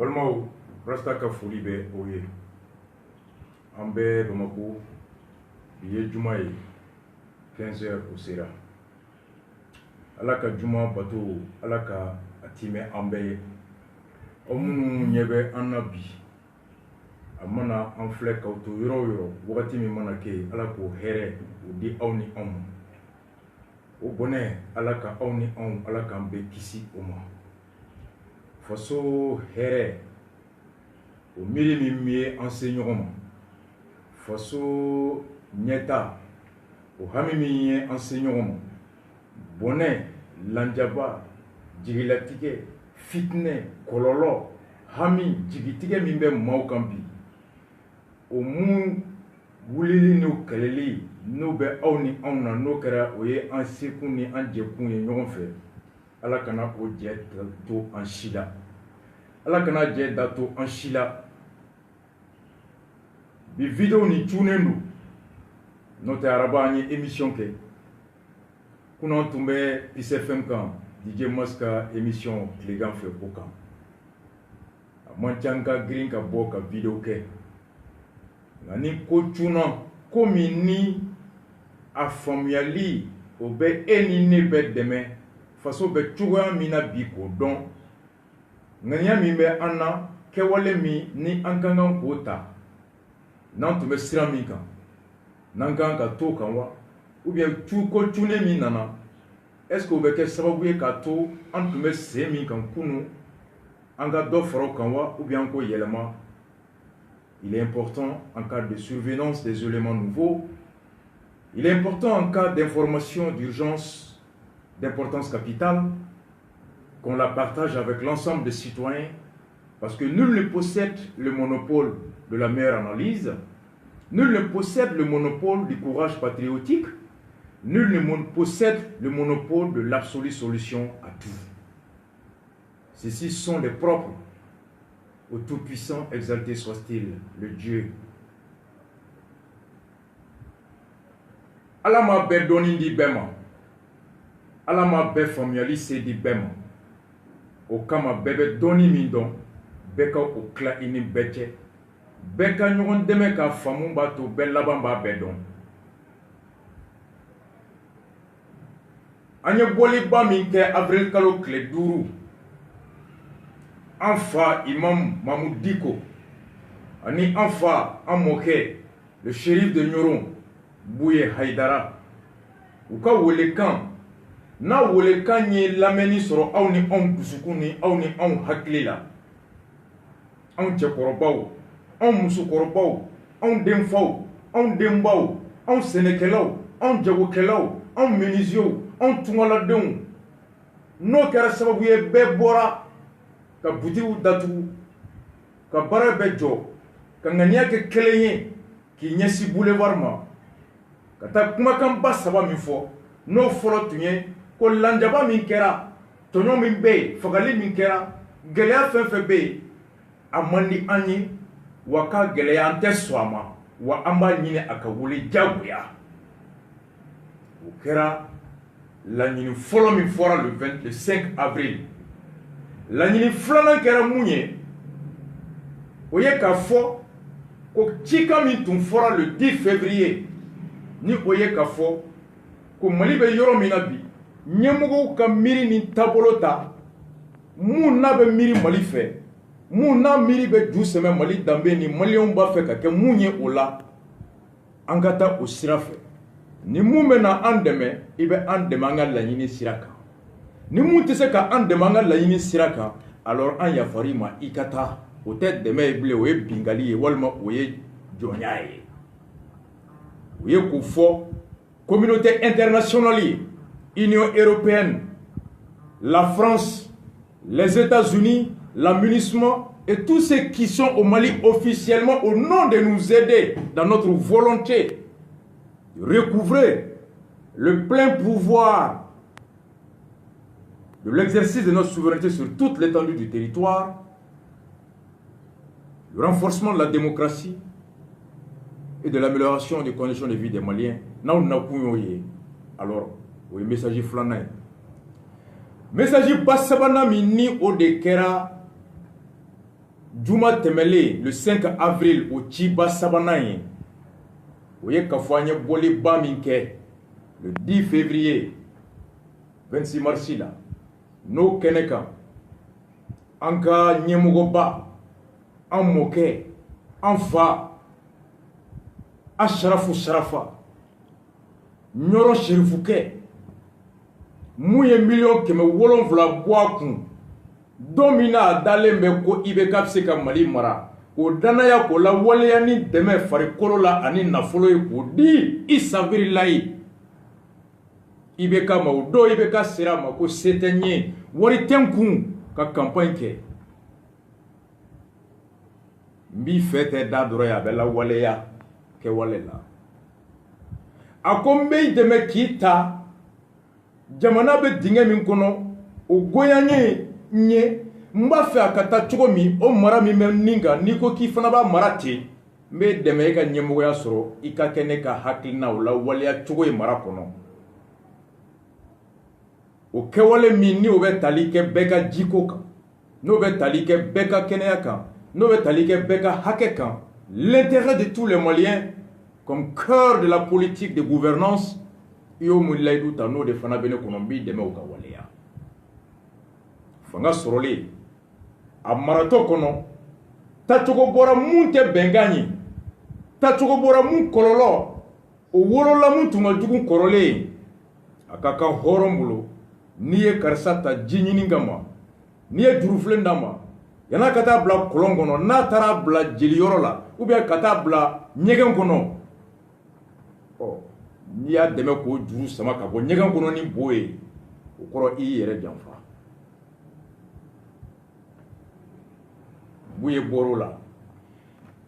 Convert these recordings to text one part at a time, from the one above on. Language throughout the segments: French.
Balmao, rasta ka foli bɛ o ye. An bɛ Bamako, bi ye juma ye 15 heures o sera. Ala ka juma bato, Ala ka a timɛ an bɛɛ ye. Aw minnu ɲɛ bɛ an na bi, a mana an filɛ k'aw to yɔrɔ o yɔrɔ, wagati min mana kɛ, Ala k'o hɛrɛ o di aw ni anw ma. O bɔnɛ, Ala ka aw ni anw, Ala k'an bɛɛ kisi o ma. Faso hɛrɛ, o miiri min ye an se ɲɔgɔn ma. Faso ɲɛta, o hami min ye an se ɲɔgɔn ma. Bɔnɛ, lanjaba, jigilatigɛ, fitinɛ, kɔlɔlɔ, hami, jigitigɛ min bɛ maaw kan bi, o mun wulili n'o kɛlɛli n'o bɛ aw ni anw na, n'o kɛra o ye an sekun ni an jɛkun ye ɲɔgɔn fɛ. Ala kana o jɛ to an si la. Ala kana jɛ da to an si la. Bi video ni cunen don. N'o tɛ araba an ye émission kɛ. Kunun tun bɛ Peace FM kan, DJ Mas ka émission tilegan fɛ o kan. A man ca n ka girin ka bɔ ka video kɛ. Nka ni ko cunna, ko min ni a faamuyali o bɛ e ni ne bɛ dɛmɛ, faso bɛ cogoya min na bi k'o dɔn, ŋaniya min bɛ an na, kɛwale min ni an ka kan k'o ta, n'an tun bɛ sira min kan, n'an kan ka to kan wa, ou bien ko cunen min nana, est-ce que o bɛ kɛ sababu ye k'a to an tun bɛ sen min kan kunun, an ka dɔ fara o kan wa, ou bien an k'o yɛlɛma. Il est important en cas de survenance des éléments nouveaux. Il est important en cas d'information d'urgence d'importance capitale qu'on la partage avec l'ensemble des citoyens, parce que nul ne possède le monopole de la meilleure analyse, nul ne possède le monopole du courage patriotique, nul ne possède le monopole de l'absolue solution à tout. Ceux-ci sont les propres au Tout-Puissant, exalté soit-il, le Dieu. Ala ma bɛɛ dɔnni di bɛɛ ma. Ala ma bɛɛ faamuyali se di bɛɛ ma. O kama bɛɛ bɛ dɔnni min dɔn, bɛɛ ka o tila i ni bɛɛ cɛ. Bɛɛ ka ɲɔgɔn dɛmɛ ka faamu b'a to bɛɛ laban b'a bɛɛ dɔn. An ye bɔliba min kɛ avril kalo tile 5, an fa Imam Mamou Diko ani an fa an mɔkɛ le shérif de Ɲoron Bouye Haïdara, u ka welekan, n'a welekan ye lamɛnni sɔrɔ aw ni anw dusukun ni aw ni anw hakili la. Anw cɛkɔrɔbaw, anw musokɔrɔbaw, anw denfaw, anw denbaw, anw sɛnɛkɛlaw, anw jagokɛlaw, anw menuisiers, anw tungaladenw. N'o kɛra sababu ye bɛɛ bɔra ka butigiw datugu, ka baara bɛɛ jɔ, ka ŋaniya kɛ kelen ye, k'i ɲɛsin boulevard ma, ka taa kumakanba 3 min fɔ, n'o fɔlɔ tun ye ko lanjaba min kɛra, tɔɲɔ min bɛ yen, fagali min kɛra, gɛlɛya fɛn fɛn bɛ yen, a man di an ye, wa ka gɛlɛya an tɛ sɔn a ma, wa an b'a ɲini a ka wele diyagoya. O kɛra laɲini fɔlɔ min fɔra le 5 avril. Laɲini filanan kɛra mun ye, o ye k'a fɔ ko cikan min tun fɔra le 10 février, ni o ye k'a fɔ ko Mali bɛ yɔrɔ min na bi, ɲɛmɔgɔw ka miiri ni taabolo ta, mun n'a bɛ miiri Mali fɛ, mun n'a miiri bɛ ju sɛmɛ Mali danbe ni Maliyɛnw b'a fɛ ka kɛ mun ye o la, an ka taa o sira fɛ. Ni mun bɛ na an dɛmɛ, i bɛ an dɛmɛ an ka laɲini sira kan. Ni mun tɛ se ka an dɛmɛ an ka laɲini sira kan, alors an yafari ma i ka taa. O tɛ dɛmɛ ye bilen, o ye bingali ye, walima o ye jɔnya ye. O ye k'o fɔ communauté internationale ye, Union européenne, la France, les États-Unis, la MINUSMA et tous ceux qui sont au Mali officiellement au nom de nous aider dans notre volonté de recouvrer le plein pouvoir de l'exercice de notre souveraineté sur toute l'étendue du territoire, le renforcement de la démocratie et de l'amélioration des conditions de vie des Maliens. Alors, oui, message flanay. Message basabana mini o de kera juma tɛmɛlen le 5 avril o ciba sabanan ye o ye k'a fɔ an ye bɔliba min kɛ le 10 février 26 mars la n'o kɛnɛ kan an ka ɲɛmɔgɔba an mɔkɛ an fa Asharafu Sharafa Ɲɔrɔ Serifukɛ mun ye million 700 bɔ a kun don min na a dalen bɛ ko IBK bɛ se ka Mali mara o danaya k'o lawaleya ni dɛmɛ farikolo la ani nafolo ye k'o di Isavirilayi IBK ma o don IBK sera ma ko se tɛ n ye wari tɛ n kun ka campagne kɛ n b'i fɛ tɛ da dɔrɔn ye a bɛ lawaleya kɛwale la a ko n bɛ dɛmɛ k'i ta jamana bɛ dingɛ min kɔnɔ o goya ye n ye n b'a fɛ a ka taa cogo min o mara min bɛ nin kan n'i ko k'i fana b'a mara ten n bɛ dɛmɛ e ka ɲɛmɔgɔya sɔrɔ i ka kɛ ne ka hakilina o lawaleya cogo ye mara kɔnɔ o kɛwale min ni o bɛ tali kɛ bɛɛ ka jiko kan n'o bɛ tali kɛ bɛɛ ka kɛnɛya kan n'o bɛ tali kɛ bɛɛ ka hakɛ kan l'intérêt de tous les Maliens comme cœur de la politique de gouvernance i y'o mun layidu ta n'o de fana bɛ ne kɔnɔ n b'i dɛmɛ o ka waleya fanga sɔrɔlen a maratɔ kɔnɔ tacogo bɔra mun tɛ bɛnkan ye tacogo bɔra mun kɔlɔlɔ o wolola mun tun ka jugu kɔrɔlen a ka kan hɔrɔn bolo n'i ye karisa ta ji ɲini kama n'i ye jurufilen d'a ma yan'a ka taa bila kɔlɔn kɔnɔ n'a taara bila jeliyɔrɔ la ou bien ka taa bila ɲɛgɛn kɔnɔ n'i y'a dɛmɛ k'o juru sama ka bɔ ɲɛgɛn kɔnɔ ni bo ye o kɔrɔ i yɛrɛ janfa bu ye bɔr'o la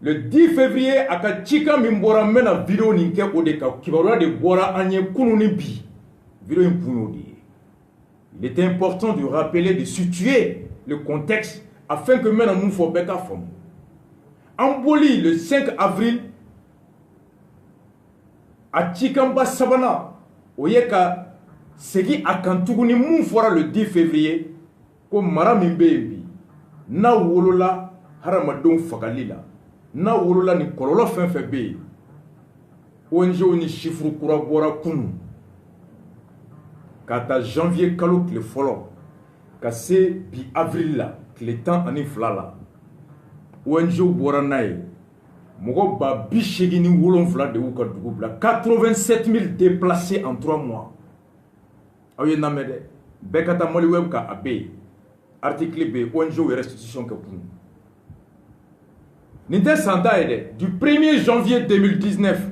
le 10 février a ka cikan min bɔra n bɛna vidéo nin kɛ o de kan kibaruya de bɔra an ye kunun ni bi vidéo in kun y'o de ye il était important de rappeler de situer le contexte afin que maintenant mun fɔ bɛɛ ka faamu an boli le 5 avril a cikanba sabanan o ye ka segin a kan tuguni mun fɔra le 10 février ko mara min bɛ yen bi n'a wolola hadamadenw fagali la n'a wolola ni kɔlɔlɔ fɛn fɛn bɛ yen ONG ni chiffre kura bɔra kunun ka taa janvier kalo tile fɔlɔ ka se bi avril la tile 12 la ONG bɔra n'a ye mɔgɔ ba 87 de y'u ka dugu bila 87 000 déplacés en 3 mois aw ye namɛ dɛ bɛɛ ka taa Mali web kan a bɛ yen article bɛ yen ONG yɛrɛ restitution kɛ kun nin tɛ san ta ye dɛ du 1er janvier 2019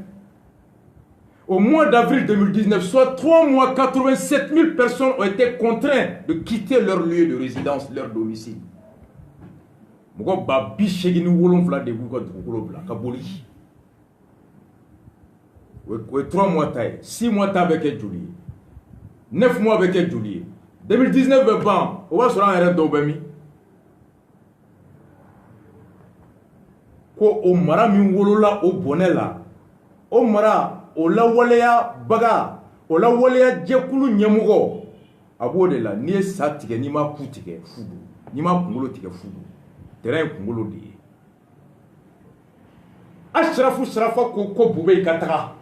au mois d'avril 2019 soit 3 mois 87 000 personnes ont été contraintes de quitter leur lieu de résidence leur domicile mɔgɔ ba 87 de b'u ka dugukolo bila ka boli o ye 3 mois ta ye 6 mois ta bɛ kɛ joli ye 9 mois bɛ kɛ joli ye 2019 bɛ ban o b'a sɔrɔ an yɛrɛ dɔw bɛ min ko o mara min wolola o bɔnɛ la o mara o lawaleya baga o lawaleya jɛkulu ɲɛmɔgɔ a b'o de la n'i ye sa tigɛ n'i ma ku tigɛ fu don n'i ma kunkolo tigɛ fu don terrain ye kunkolo de ye Asharafu Sharafa ko Bubey ka taga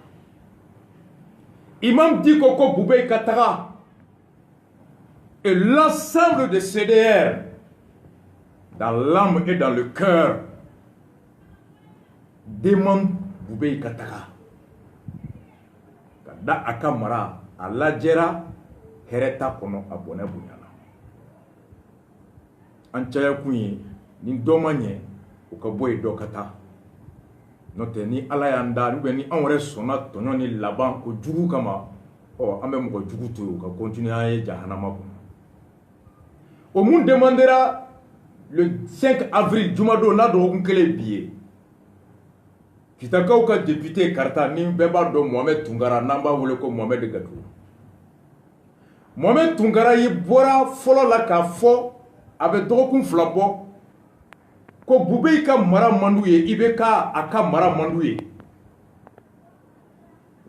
Imam Dicko ko Bubey ka taga et l'ensemble de CDR dans l'âme et dans le cœur demande Bubey ka taga ka da a ka mara a lajɛra hɛrɛ t'a kɔnɔ a bɔnɛ bonyana an caya kun ye ni dɔ ma ɲɛ o ka bɔ yen dɔ ka taa n'o tɛ ni ala y'an da ou bien ni anw yɛrɛ sɔnna tɔɲɔ ni laban o jugu kama an bɛ mɔgɔ jugu to yen o ka continuer an ye jahanama kɔnɔ o mun demandera le 5 avril jumadon n'a dɔgɔkun kelen bi ye kitakaw ka député karita ni bɛɛ b'a dɔn Mohamed Tunkara n'an b'a wele ko Mohamed Gadou Mohamed Tunkara yi bɔra fɔlɔ la k'a fɔ a bɛ dɔgɔkun 2 bɔ ko Bubey ka mara man d'u ye IBK a ka mara man d'u ye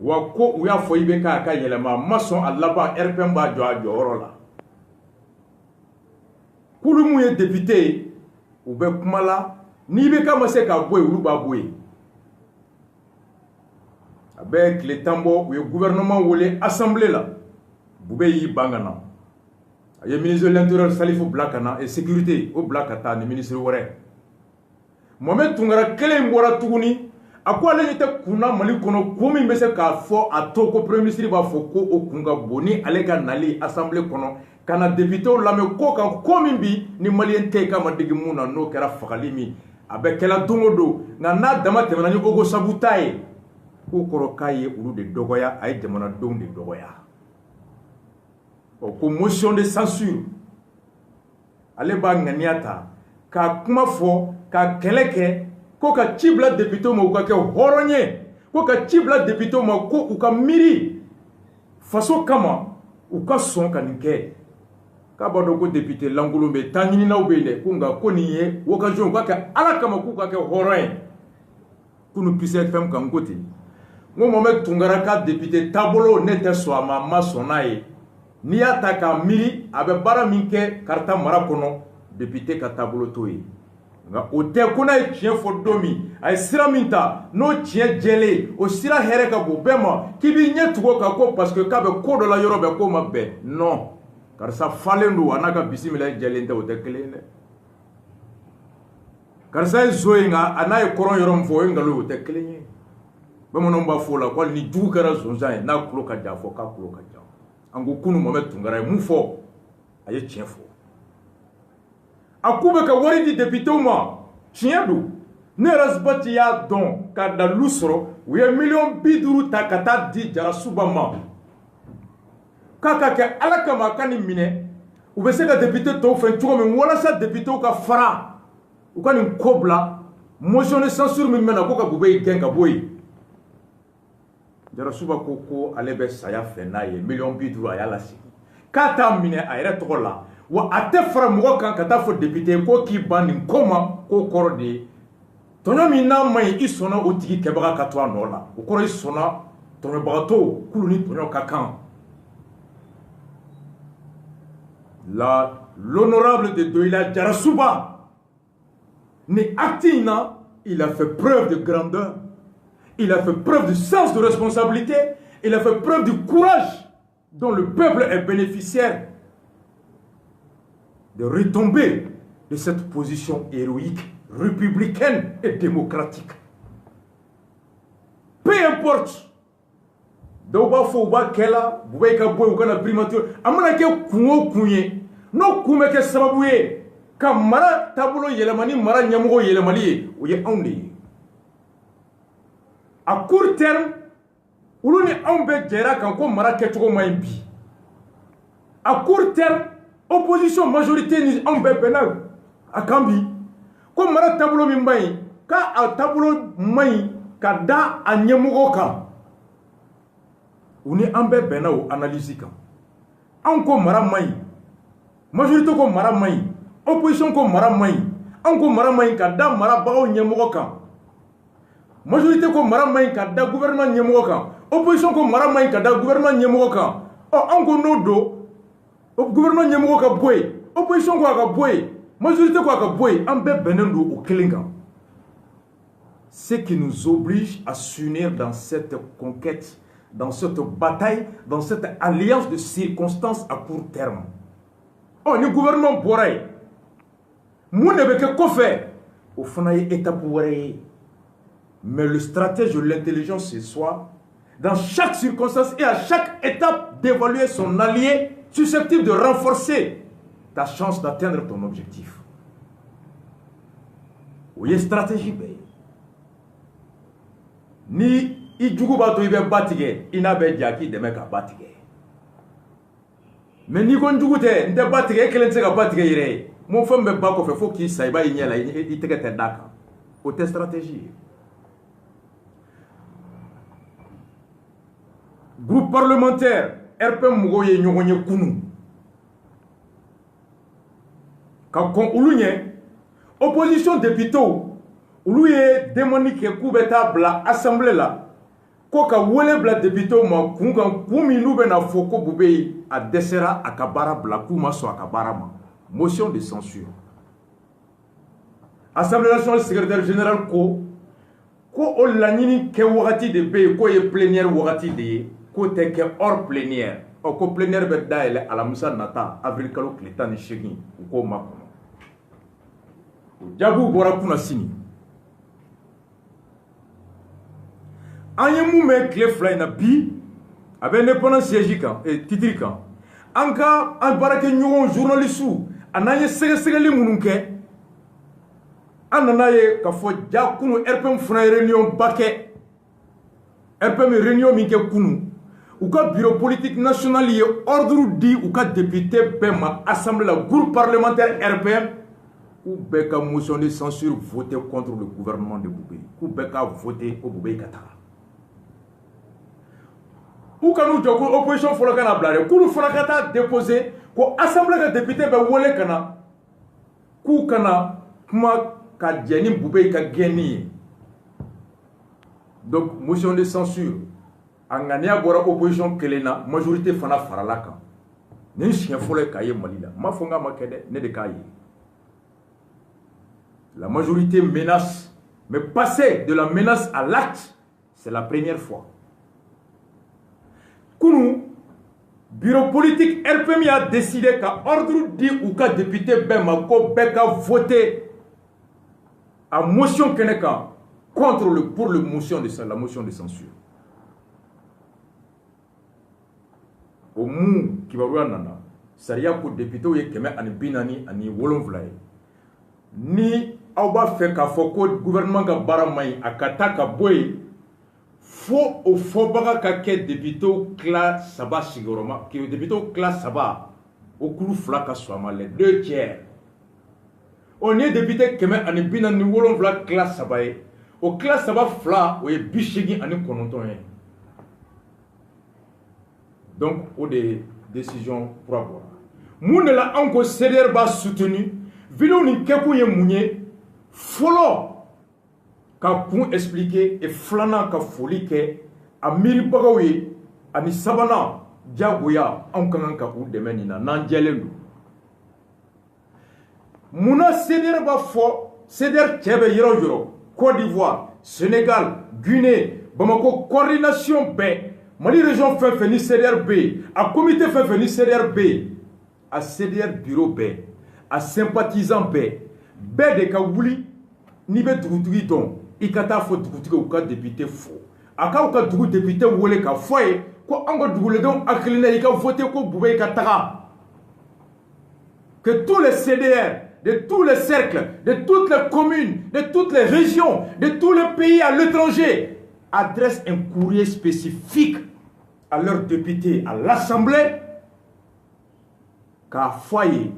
wa ko u y'a fɔ IBK a ka yɛlɛma a ma sɔn a laban RPM b'a jɔ a jɔyɔrɔ la kulu mun ye député u bɛ kuma la N'i bɛ ka ma se k'a bɔ yen olu b'a bɔ yen a bɛ tile 10 bɔ u ye gouvernement wele assemblée la Bubé y'i ban ka na a ye ministre de l'intérieur Salifu bila ka na et sécurité o bila ka taa ni ministre wɛrɛ Mohamed Tunkara kelen bɔra tuguni a ko ale tɛ kunna Mali kɔnɔ ko min bɛ se k'a fɔ a to ko premier ministre b'a fɔ ko o kun ka bon ni ale ka nali assemblée kɔnɔ ka na députéw lamɛn ko kan ko min bi ni malien tɛ ka ma digi mun na n'o kɛra fagali min a bɛ kɛla don o don nka n'a dama tɛmɛna ni Ogo Sabu ta ye k'o kɔrɔ k'a ye olu de dɔgɔya a ye jamanadenw de dɔgɔya ko motion de censure ale b'a ŋaniya ta k'a kuma fɔ ka kɛlɛ kɛ ko ka ci bila députéw ma u ka kɛ hɔrɔn ye ko ka ci bila députéw ma ko u ka miiri faso kama u ka sɔn ka nin kɛ k'a b'a dɔn ko député lankolon bɛ taa ɲininaw bɛ yen dɛ ko nka ko nin ye occasion u ka kɛ ala kama k'u ka kɛ hɔrɔn ye k'u puisse être fɛn kan ko ten n ko Mohamed Tunkara ka député taabolo ne tɛ sɔn a ma sɔn n'a ye n'i y'a ta k'a miiri a bɛ baara min kɛ Karata mara kɔnɔ député ka taabolo t'o ye nka o tɛ ko n'a ye tiɲɛ fɔ don min a ye sira min ta n'o tiɲɛ jɛlen o sira hɛrɛ ka bon bɛɛ ma k'i b'i ɲɛ tugu o kan ko parce que k'a bɛ ko dɔ la yɔrɔ bɛɛ k'o ma bɛn non karisa falen don a n'a ka bisimila jɛlen tɛ o tɛ kelen ye dɛ karisa ye zo ye nka a n'a ye kɔrɔn yɔrɔ min fɔ o ye nkalon o tɛ kelen ye bamananw b'a fɔ o la ko hali ni jugu kɛra zonzan ye n'a tulo ka jan fɔ k'a tulo ka jan an ko kunun Mohamed Tunkara ye mun fɔ a ye tiɲɛ fɔ a ko bɛ ka wari di députéw ma tiɲɛ don ne yɛrɛ Sibati y'a dɔn ka dalu sɔrɔ u ye $50,000 ta ka taa di Jarasuba ma k'a ka kɛ ala kama a ka nin minɛ u bɛ se ka député tɔw fɛ cogo min walasa députéw ka fara u ka nin ko bila motion de censure min bɛ na ko ka Bubé gɛn ka bɔ yen Jarasuba ko ale bɛ saya fɛ n'a ye $50,000 a y'a lasigi k'a t'a minɛ a yɛrɛ tɔgɔ la wa a tɛ fara mɔgɔ kan ka taa fɔ député ko k'i ban nin ko ma k'o kɔrɔ de ye tɔɲɔ min n'a ma ɲi i sɔnna o tigi kɛbaga ka to a nɔ la o kɔrɔ i sɔnna tɔɲɔbagatɔw k'olu ni tɔɲɔ ka kan l'honorable de Doila Jarasuba ni acte in na il a fait preuve de grandeur il a fait preuve du sens de responsabilité il a fait preuve du courage dont le peuple est bénéficiaire de retomber de cette position héroïque, républicaine et démocratique. Peu importe, d'où faut kela, Bubé ka boy ou kana primature, amana ke kungo kunye, no kume ke sababuye, ka mara tabulo yelemani mara nyamugo yelemali, ou ye onde. À court terme, ulu ni ambe jera kanko mara ketugo maimbi. À court terme, opposition majorité ni ambe penal. A kambi, ko mara tabulo mimbai, ka a tabulo mai ka da a nyamugo kan. Uni ambe benao analyse kan. An ko mara mai, majorité ko mara mai, opposition ko mara mai, an ko mara mai ka da mara bao nyamugo kan. Majorité ko mara mai ka da gouvernement nyamugo kan. Opposition ko mara mai ka da gouvernement nyamugo kan. O an ko no do, gouvernement nyamugo ka boy, opposition ko ka boy, majorité ko ka boy, ambe benendo au kelinga. Ce qui nous oblige à s'unir dans cette conquête, dans cette bataille, dans cette alliance de circonstances à court terme. Oh, le gouvernement boray. Moun ne que quoi faire. Au fond, il y a étape boray. Mais le stratège de l'intelligence, c'est soit, dans chaque circonstance et à chaque étape, d'évaluer son allié susceptible de renforcer ta chance d'atteindre ton objectif. Oui, stratégie. Ni i jugu ba to ibe batige ina be jaki de meka batige mais ni kon jugu te nte batige kelen se ka batige yire mo fam be ba ko fe fo ki sai ba yinyela i tege te daka o te stratégie groupe parlementaire RPM mugo ye nyogonye kunu ka kon ulunye opposition député ulu ye demoni ke kubeta bla assemblée la ko ka wele bla député ma kunkan kumi nu be na foko Bubé a desera akabara bla kuma so akabara ma motion de censure Assemblée nationale secrétaire général ko o laɲini kɛ wagati de bɛ yen k'o ye plénière wagati de ye k'o tɛ kɛ hors plénière ko plénière bɛ dayɛlɛ alamisa nata avril kalo tile 18 u k'o makɔnɔ o jaabiw bɔra kunna sini an ye mun mɛn tile 2 in na bi a bɛ indépendance siège kan titre kan an baarakɛɲɔgɔn journalistes a n'an ye sɛgɛsɛgɛli minnu kɛ an nana ye k'a fɔ ja kunu RPM fana ye réunion ba kɛ RPM ye réunion min kɛ kunu u ka bureau politique national ye ordre di u ka député bɛɛ ma assemblée la groupe parlementaire RPM k'u bɛɛ ka motion de censure voté contre le gouvernement de Boubé k'u bɛɛ ka voté o Boubé ka taga u kan'u jɔ ko opposition fɔlɔ ka na bila dɛ k'olu fana ka taa déposer ko assemblée ka député bɛ wele ka na k'u kana kuma ka jɛ ni Boubé ka gɛnni ye donc motion de censure a ŋaniya bɔra opposition kelen na majorité fana farala kan nin siɲɛ fɔlɔ ye k'a ye Mali la ma fɔ n k'a ma kɛ dɛ ne de k'a ye la majorité menace mais passer de la menace à l'acte c'est la première fois kunu bureau politique RPM a décidé ka ordre di u ka député bɛɛ ma ko bɛɛ ka voter à motion kɛnɛ kan contre pour la motion de censure o mun kibaruya nana sariya ko député ye 147 ye ni aw b'a fɛ k'a fɔ ko gouvernement ka baara man ɲi a ka taa ka bɔ yen fo o fɔbaga ka kɛ député tila 3 sigiyɔrɔma député tila 3 o kulu 2 ka sɔn a ma les 2 tiers o ni député 147 tila 3 ye o tila 3 o ye 89 ye donc o de décision kura bɔra mun de la an ko CDR b'a soutenu vidéo ni kɛkun ye mun ye fɔlɔ ka kun expliquer et filanan ka foli kɛ a miiribagaw ye ani sabanan jagoya an ka kan ka u dɛmɛ nin na n'an jɛlen don munna CDR b'a fɔ CDR cɛ bɛ yɔrɔ o yɔrɔ Côte d'Ivoire Sénégal Guinée Bamako coordination bɛɛ Mali région fɛn fɛn ni CDR bɛ yen a comité fɛn fɛn ni CDR bɛ yen a CDR bureau bɛɛ a sympathisant bɛɛ de ka wuli n'i bɛ dugutigi dɔn i ka taa fɔ dugutigi u ka député fo a k'aw ka dugu député wele ka fɔ ye ko an ka duguledenw hakilina i ka voté ko Boubé ka taga que tous les CDR de tous les cercles de toutes les communes de toutes les régions de tous les pays à l'étranger adressent un courrier spécifique à leurs députés à l'Assemblée k'a fɔ ye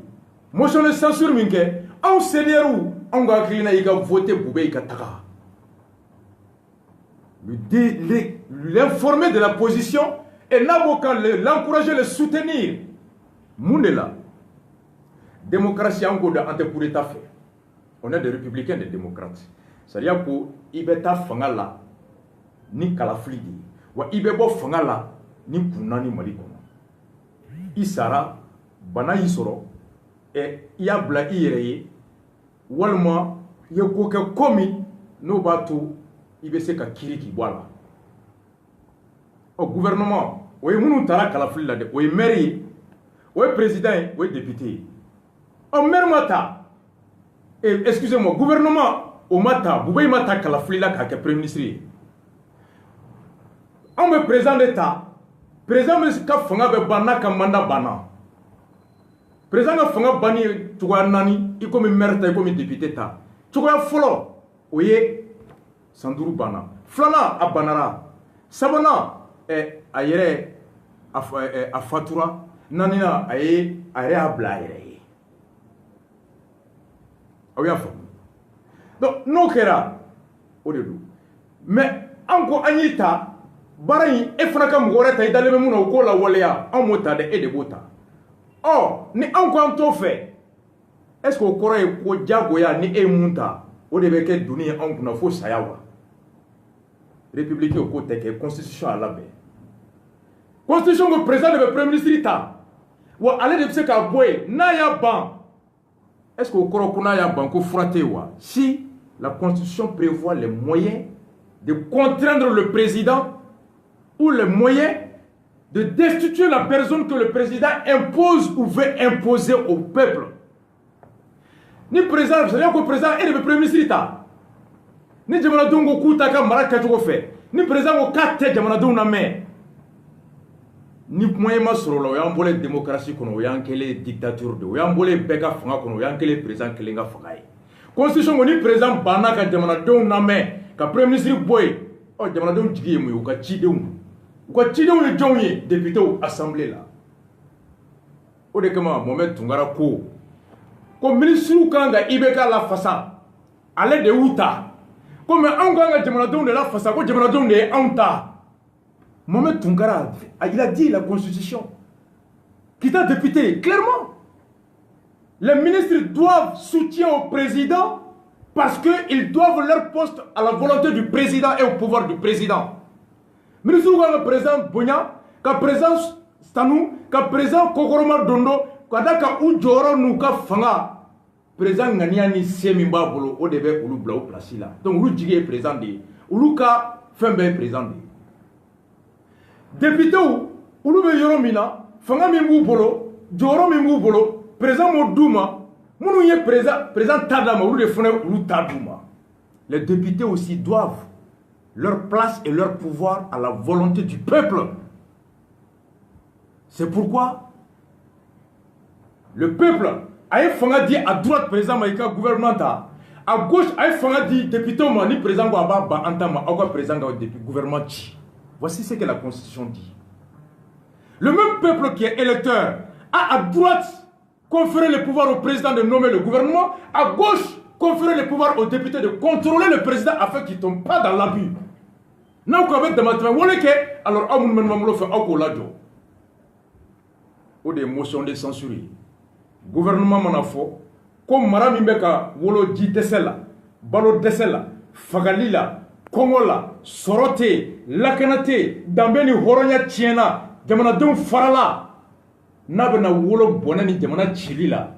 motion de censure min kɛ anw CDR an ka hakilina i ka voté Boubé ka taga l'informer de la position et l'encourager, le soutenir. Moundela, démocratie en code pour l'État fait. On est des républicains, des démocrates. C'est-à-dire que Ibeta Fangala, ni Kalaflidi, ou Ibebo Fangala, ni Kunani Malikono. Isara, Bana Isoro, et Yabla Ireye, Walma, Yokoke Komi, Nobatu. Il va se ka kiri ki bɔ a la au gouvernement o ye minnu taara kalafili la dɛ o ye maire ye o ye président ye o ye député ye ɔ maire ma ta excusez-moi gouvernement o ma ta Boubé ma ta kalafili la k'a kɛ premier ministre ye anw bɛ président de ta président bɛ ka fanga bɛ ban n'a ka mandat banna président ka fanga banni ye cogoya 4 i komi maire ta i komi député ta cogoya fɔlɔ o ye Sanduru bana flana a banara sabana a yɛrɛ a fatura nanina a yɛrɛ a bila a yɛrɛ ye aw y'a faamu donc n'o kɛra o de don mais an ko an y'i ta baara in e fana ka mɔgɔ wɛrɛ ta i dalen bɛ mun na o k'o lawaleya anw m'o ta dɛ e de b'o ta ni an ko an t'o fɛ est-ce que o kɔrɔ ye ko jagoya ni e ye mun ta o de bɛ kɛ doni ye anw kunna fo saya wa république au côté que constitution à la baie constitution que président de premier ministre ta ou aller de se ka boy na ya ban est-ce que au Korokuna y a banco fraté si la Constitution prévoit les moyens de contraindre le président ou les moyens de destituer la personne que le président impose ou veut imposer au peuple. Ni président, c'est-à-dire que le président est le premier ministre. Ni jamana dongo kuta ka mara kajogo fe. Ni président ko kate jamana dongo na me. Ni moyen ma soro la o yan bolé démocratie kono o yan kele dictature de o yan bolé beka fanga kono o yan kele président kelenga fanga yi. Constitution ko ni président bana ka jamana dongo na me ka premier ministre boy o jamana dongo jigi mu ka chidenw. Ko chidenw ni jonye député ou assemblée là. O de kama Mohamed Tungara ko ministre kanga ibeka la fasa ale de uta comme on kanga jamana dongo de la fasa ko jamana dongo de anta. Mohamed Tungara, il a dit la Constitution, qui est député, clairement. Les ministres doivent soutenir au président parce qu'ils doivent leur poste à la volonté du président et au pouvoir du président. Ministre du président Bonya, le président Stanou, le président Kokoroma Dondo, Kadaka Oudjoro Nuka Fanga, président Ganiani Semimba Bolo, au début, ou le placé là. Donc, ou le président de, ou le Fembe président de. Député ou le yoro mina fanga mimbu bolo joro mimbu bolo président Modouma mounou ye président Tadama ou le fone ou Tadouma. Les députés aussi doivent leur place et leur pouvoir à la volonté du peuple. C'est pourquoi le peuple a fanga dit à droite président Maïka gouvernement à gauche a fanga dit député ni président Baba Antama ou président gouvernement. Voici ce que la Constitution dit. Le même peuple qui est électeur a à droite conféré le pouvoir au président de nommer le gouvernement, à gauche conféré le pouvoir aux députés de contrôler le président afin qu'il ne tombe pas dans l'abus. Alors, ou des motions de censure. Gouvernement manafo, comme Marami Beka, Wolo Di Tesela, Balo Desela, Fagalila, Kongola, Sorote, Lakanate, Dambeni Horonya Tiena, Jamana Dum Farala, Nabena Wolo Bonani Jamana Chilila.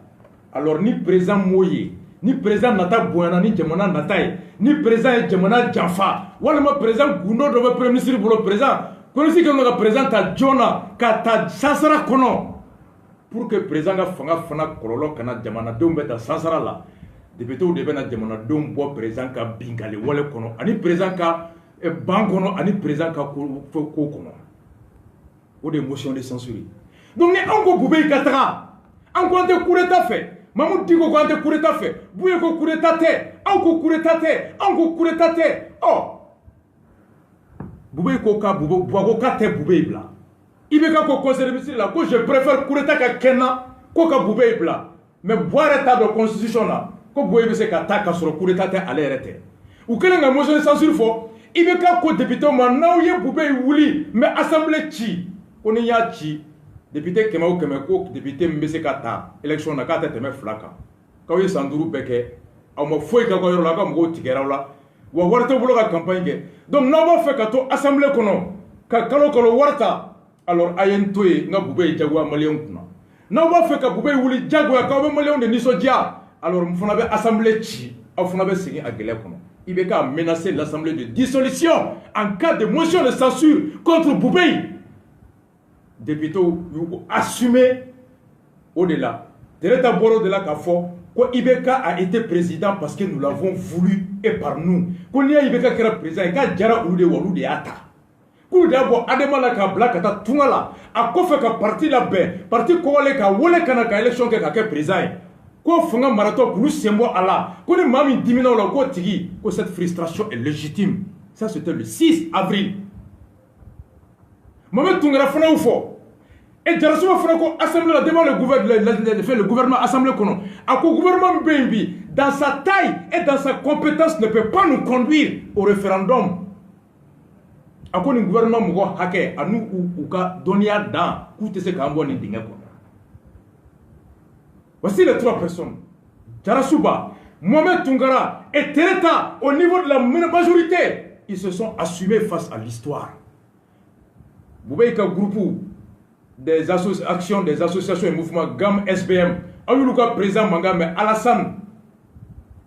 Alors ni président Moye, ni président Nata Boyana, ni Jamana Nataï, ni président Jamana Djanfa, ou le président Gouno de votre premier ministre pour le président, comme si on a président à Jona, Kata Sansara Kono, pour que le président Fanga Fana Kololo Kana Jamana Dum Beta Sansara là. Député ou devait na jamana dom bo président ka bingali wala kono ani président ka bankono ani président ka ko kono ou des motions de censure. Donc ni anko boubé katara anko ante coup d'état fait Mamoud Diko ko ante coup d'état fait bouye ko coup d'état té anko coup d'état té anko coup d'état té oh boubé ko ka boubé ko ka té boubé bla ibe ka ko conseiller ministre là ko je préfère coup d'état ka kenna ko ka boubé bla mais boire état de constitution là ko boye bese ka ta ka soro coup d'état té aller arrêter ou que nga motion de censure fo ibe ka ko député man na ye boubé wuli mais assemblée chi on y a chi député kema ou kema ko député mbese ka ta élection na ka ta te me flaka ka ye sanduru beke aw mo foy ka ko yoro la ka mo tigera la wa warta bulo ka campagne ke donc na ba fe ka to assemblée kono ka kalo kalo warta alors ayen toy nga boubé jagwa malien kuna na ba fe ka boubé wuli jagwa ka ba malien de nisodia. Alors, il faut une assemblée qui a il a menacé l'assemblée de dissolution en cas de motion de censure contre Boubé. Député a assumé au-delà. Tereta Boro de la Kafo, Ibeka a été président parce que nous l'avons voulu et par nous. Qu'on y a Ibeka qui est président, il y a Djara Oude Walou de Ata. Qu'on y a Ademala Kablakata Tungala, a Kofeka parti la baie, parti Kowale Ka Wole Kanaka élection qui est président. Quand on marathon pour nous c'est moi Allah quand les mamans diminuent la côte que cette frustration est légitime. Ça c'était le 6 avril. Mohamed Tungara fana ou fort et Jarasuma fana ko assemblée la demande le gouvernement assemblée kono a ko gouvernement Bembi dans sa taille et dans sa compétence ne peut pas nous conduire au référendum. A ko ni gouvernement mo haké a nous ou ka donia dans coûte ce ka mboni dinga ko. Voici les trois personnes. Jarasuba, Mohamed Tungara et Tereta, au niveau de la majorité, ils se sont assumés face à l'histoire. Vous voyez qu'un groupe des associations et mouvements GAM SBM, ayulu ka président manga mais Alassane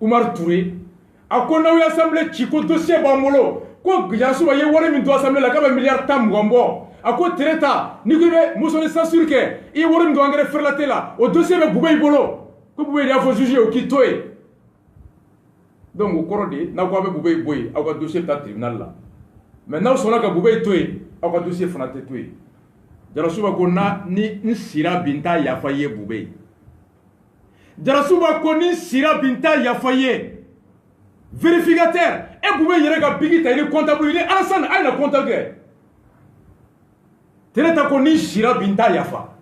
Oumar Touré a ko na assemblée ci ko dossier ba molo ko Yansouba ye wari min to assemblée la ka ba milliard tam gombo a ko tereta ni ko be motion de censure ke i wari min do engrais faire la tela au dossier be Boubé bolo ko Boubé ya fo juger o ki toy donc au corode na ko be Boubé boy a ko dossier ta tribunal là maintenant sona ka Boubé toy a ko dossier fana te toy Jarasuba ko na ni nsira binta yafaye Boubé Jarasuba ko ni sira binta yafaye vérificateur et Boubé yere ka bigi ta ni comptable ni Alassane ay na comptable tereta ko ni sira binta yafa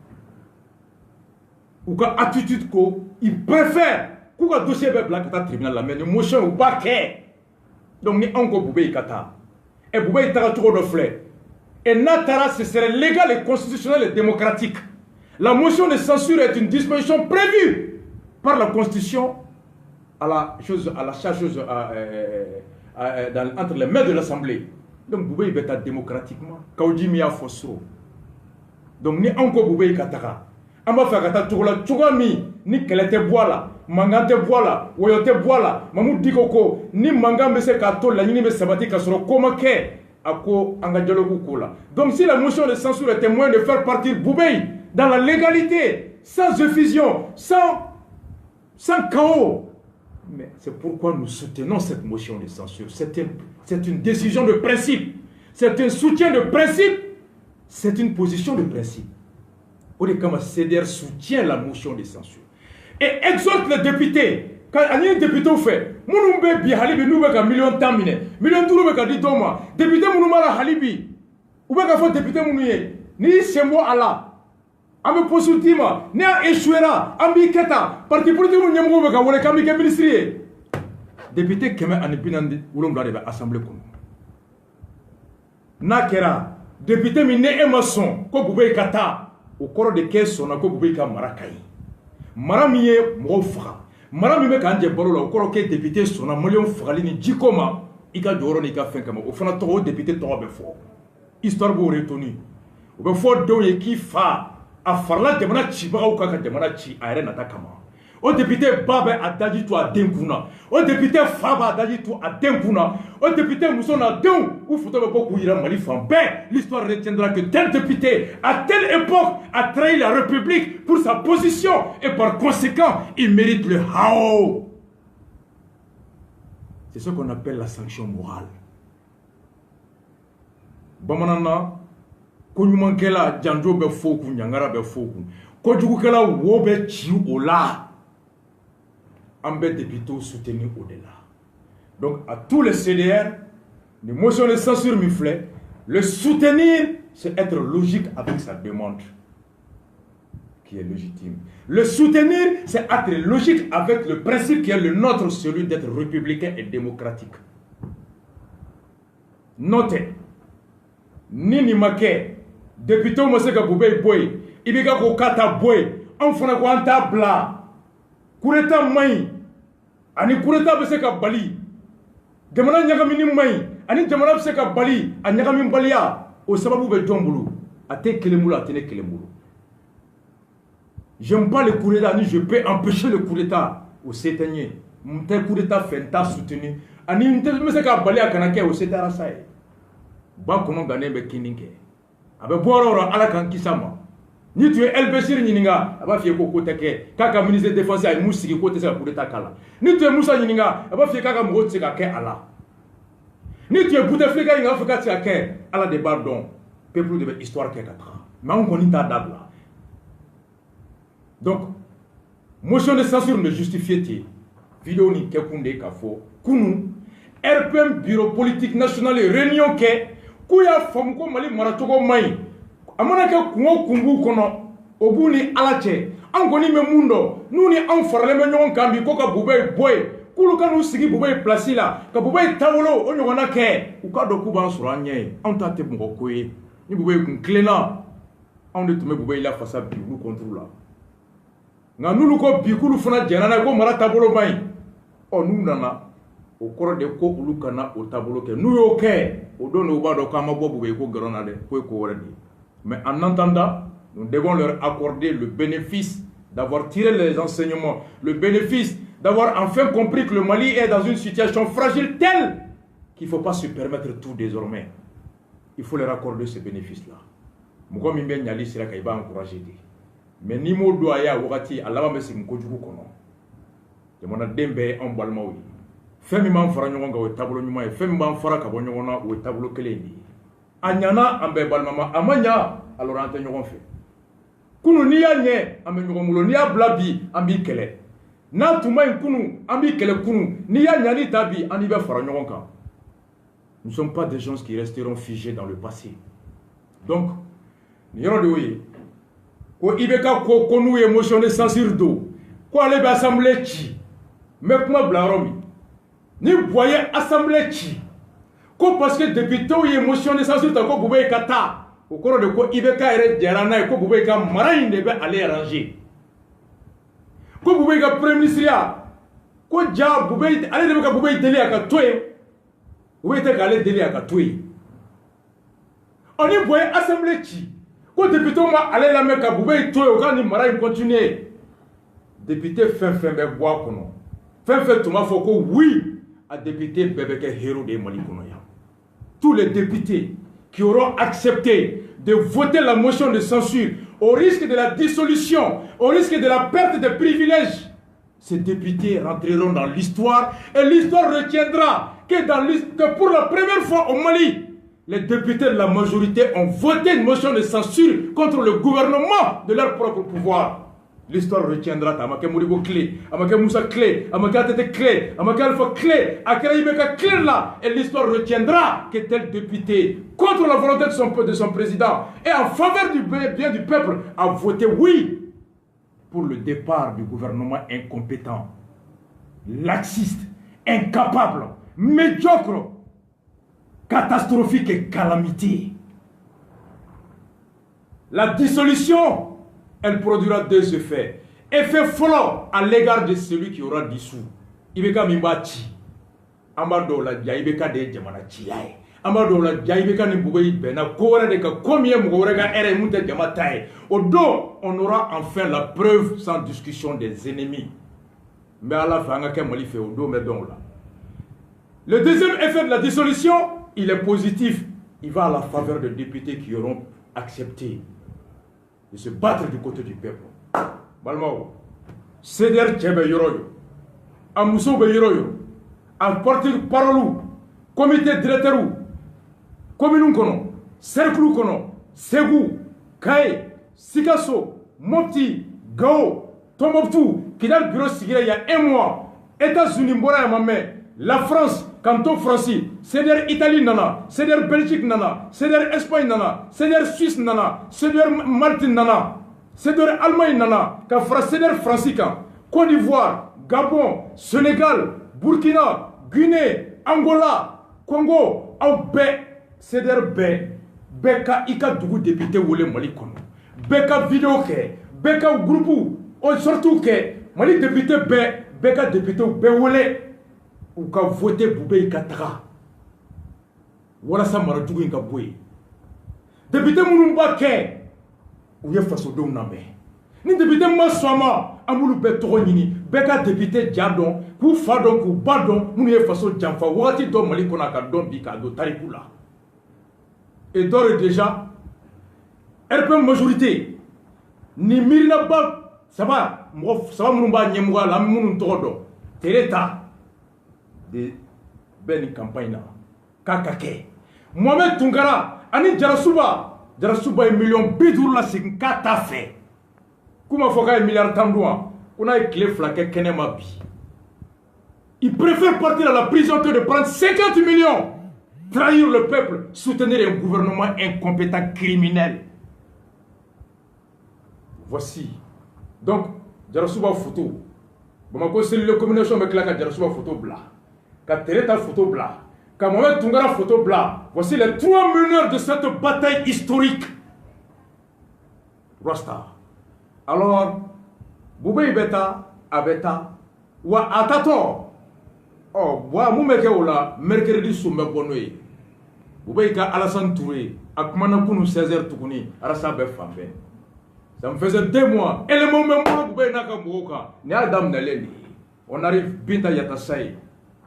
ou ka attitude ko il préfère ku ka dossier be blanc ta tribunal la mais ni motion ou pas que donc ni onko Boubé kata et Boubé ta to do flé et Natara, ce serait légal et constitutionnel et démocratique. La motion de censure est une disposition prévue par la Constitution à la charge entre les mains de l'Assemblée. Donc, Boubé est démocratiquement. Kaoudi Mia Fosso. Donc, ni encore Boubé Kataka. Amba Fakata Toula, Tougami, ni Kelete Boala, Mangante Boala, Woyote Boala, Mamou Dikoko, ni Mangam se Kato, la Nini Sabati Kasoro, Komake. Donc si la motion de censure était moyen de faire partir Boubé dans la légalité, sans effusion, sans chaos, mais c'est pourquoi nous soutenons cette motion de censure. C'est une décision de principe, c'est un soutien de principe, c'est une position de principe. Odekama CDR soutient la motion de censure et exhorte les députés. Quand un député fait, Mounoumbe bi halibi nous beka million tamine, million tourou beka di doma, député Mounoumala halibi, ou beka faut député Mounouye, ni sembo ala, ame posoutima, ni a échouera, ambi keta, parti politique Mounouye beka wole kami ke ministrie. Député Keme Anipinandi, oulom doit de l'Assemblée comme. Nakera, député mine Emerson, ko Boubé kata, au corps de caisse on a ko Boubé ka Marakaï. Maramiye Mofra. Madame me kanje bolo la ko ke député sona million fagali ni jikoma ika doro ni ka fen kama o fana to député to be fo histoire bo retenu o be fo do ye ki fa a farla jamana ci ba ka ka jamana ci ayre na ta kama o député babe adaji to adenkuna o député faba adaji to adenkuna o député musona den ou photo be ko yira mali fan ben l'histoire retiendra que tel député à telle époque a trahi la République pour sa position et par conséquent il mérite le hao. C'est ce qu'on appelle la sanction morale. Bamanana konyumankela janjo be foku nyangara be foku kojugukela wo be chi ola. Ambé député soutenu au-delà. Donc à tous les CDR, les motions de censure muflées, le soutenir, c'est être logique avec sa demande, qui est légitime. Le soutenir, c'est être logique avec le principe qui est le nôtre, celui d'être républicain et démocratique. Notez, Nini Make, député Moseka Boubé Boy, Ibiga Kokata Boy, Enfana Kwanta Bla, Kureta Mai, Ani Kureta Beseka Bali, Demana Nyagamini Mai, Ani Jamana Beseka Bali, Anyagamin Balia, au Sababu Bejombulu, Ate Kelemula, Atene Kelemulu. J'aime pas le coup d'État, ni je peux empêcher le coup d'État au Sétanier. Mon coup d'État fait un tas soutenu. Ani Ntel Meseka Bali à Kanake au Sétarasaï. Ba comment gagner be Kininke. Avec Boara à la Kankisama. Ni tu es El Béchir Nininga, aba fier ko teke, kaka ministre de défense ay musiki ko tese coup d'État kala. Ni tu es Moussa Nininga, aba fier kaka mo tsika ke ala. Ni tu es Bouteflika Inga Afrika tsika ke ala de pardon. Peuple de histoire ke katra. Mais on connaît ta dabla. Donc, motion de censure ne justifiait vidéo ni kekunde kafo kunu RPM bureau politique national réunion ke kuya famko mali maratogo mai amana ke kungo kumbu kono obuni alache angoni me mundo nuni an farale me nyon kambi ko ka Boubé boy kulu kanu sigi Boubé place la ka Boubé tawolo o nyona ke u ka do ku ban sura nye an ta te mo ko yi ni Boubé kun klena an de tume Boubé la face bi lu contrôle nga nulu ko bikulu fana janana ko mara tabolo mai o nu nana o koro de ko ulu kana o tabolo ke nu yo ke o don o ba do kama bobu be ko gronade ko ko wori mais en entendant nous devons leur accorder le bénéfice d'avoir tiré les enseignements, le bénéfice d'avoir enfin compris que le Mali est dans une situation fragile telle qu'il ne faut pas se permettre tout désormais. Il faut leur accorder ce bénéfice-là. Mouko mimbe nyali sira ka iba encourager. Mais ni mo do aya wakati alaba me sim ko jugu kono. Demona dembe en balma wi. Femi man fara nyonga ga we tablo nyuma e femi man fara ka bo nyona we tablo kelendi. Anyana ambe balma ma amanya alors ante nyogon fe. Kunu ni ya nye ambe nyogon mulo ni ya blabi ambi kele. Na tuma kunu ambi kele kunu ni ya nyani tabi ani be fara nyogon ka. Nous ne sommes pas des gens qui resteront figés dans le passé. Donc, nous avons dit que Ibeka ko nous émotion de censure d'eau. Ko aller à l'assemblée chi. Mais comment blaromi? Ni voyez assemblée chi. Ko parce que député ou émotion de censure ta ko boubé kata. Au cours de ko Ibeka ere djarana e ko boubé ka maraï ne be aller arranger. Ko boubé ka premier ministre ko ja boubé aller de ka boubé délé ka toé. Où était allé délai à Katoué? On y voyait assemblée qui. Quand député m'a allé la mettre à Boubé, toi, au grand Mara, continuer. Député fin bois kono. Fin tout ma foko, oui, à député bébé héros des Mali konoya. Tous les députés qui auront accepté de voter la motion de censure au risque de la dissolution, au risque de la perte des privilèges, ces députés rentreront dans l'histoire et l'histoire retiendra que pour la première fois au Mali, les députés de la majorité ont voté une motion de censure contre le gouvernement de leur propre pouvoir. L'histoire retiendra Amake Mouribo clé, Amake Moussa clé, Amake Tete clé, Amake Alpha clé, Akaraïbeka clé là, et l'histoire retiendra que tel député, contre la volonté de son président et en faveur du bien du peuple, a voté oui pour le départ du gouvernement incompétent, laxiste, incapable, médiocre, catastrophique et calamité. La dissolution, elle produira deux effets. Effet follow à l'égard de celui qui aura dissous. Ibeka Mimbachi, Amado la Diaibeka de Jamanachiae, Amado la Diaibeka Niboui Bena, Kora de Kakomia Mugorega Ere Mute Jamatae. Au dos, on aura enfin la preuve sans discussion des ennemis. Mais à la fin, on fait au dos, mais donc là. Le deuxième effet de la dissolution, il est positif. Il va à la faveur des députés qui auront accepté de se battre du côté du peuple. Balmao, Seder Tchebe Yoroyo, Amousso Yoroyo, à partir parolou, comité directeur, commune kono, cercle kono, Segou, Kaye, Sikasso, Mopti, Gao, Tomoptou, qui dans le bureau il y a un mois, États-Unis, Mbora et Mamé, la France, Canton français, c'est-à-dire Italie nana, c'est-à-dire Belgique nana, c'est-à-dire Espagne nana, c'est-à-dire Suisse nana, c'est-à-dire Malte nana, c'est-à-dire Allemagne nana, c'est-à-dire français, Côte d'Ivoire, Gabon, Sénégal, Burkina, Guinée, Angola, Congo, c'est-à-dire Beka Ika Dougou député ou les Mali Kono, Beka vidéo ke, Beka groupe, surtout que Mali député Beka député ou Bewole. Ou ka voté Boubé Katara. Voilà ça m'a dit que Boubé. Député Mounumba Ké. Ou y'a façon d'on n'a pas. Ni député Maswama, Amoulou Betonini, Beka député Djadon, Kou Fadon, Kou Badon, Mounou y'a façon Djamfa, Ouati Dom Malikonaka Don Bika, Do Tarikoula. Et d'ores et déjà, RPM majorité, ni Mirina Ba, ça va Mounumba Nyemwa, la Mounou Torodo, Tereta. De ben campagne na kakake Mohamed Tungara ani Jarasuba est million bidour la c'est kata fait kuma foka milliard tandouan on a clé flaqué kenema bi il préfère partir à la prison que de prendre 50 millions trahir le peuple soutenir un gouvernement incompétent criminel. Voici donc Jarasuba photo Bamako c'est le combinaison avec la Jarasuba photo blanc. Quand Tereta photo blanc, quand Mohamed Tungara photo blanc, voici les trois meneurs de cette bataille historique. Rasta. Alors, Boubé Beta, Abeta, ou Atato. Oh, bois Moumeke Ola, mercredi sous mes bonnois. Boubé Alassane Touré, Akmana Kounou 16h Toukouni, Arasa Befambe. Ça me faisait 2 mois. Et le moment où on arrive, Binta Yatassaï,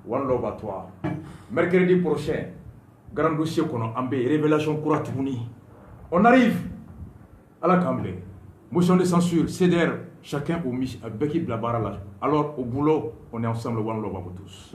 One Love à toi. Mercredi prochain, grand dossier qu'on a ambé, révélation Kouratouni. On arrive à la Camblé. Motion de censure, CDR, chacun au Beki Blabara. Alors au boulot, on est ensemble, One Love à vous tous.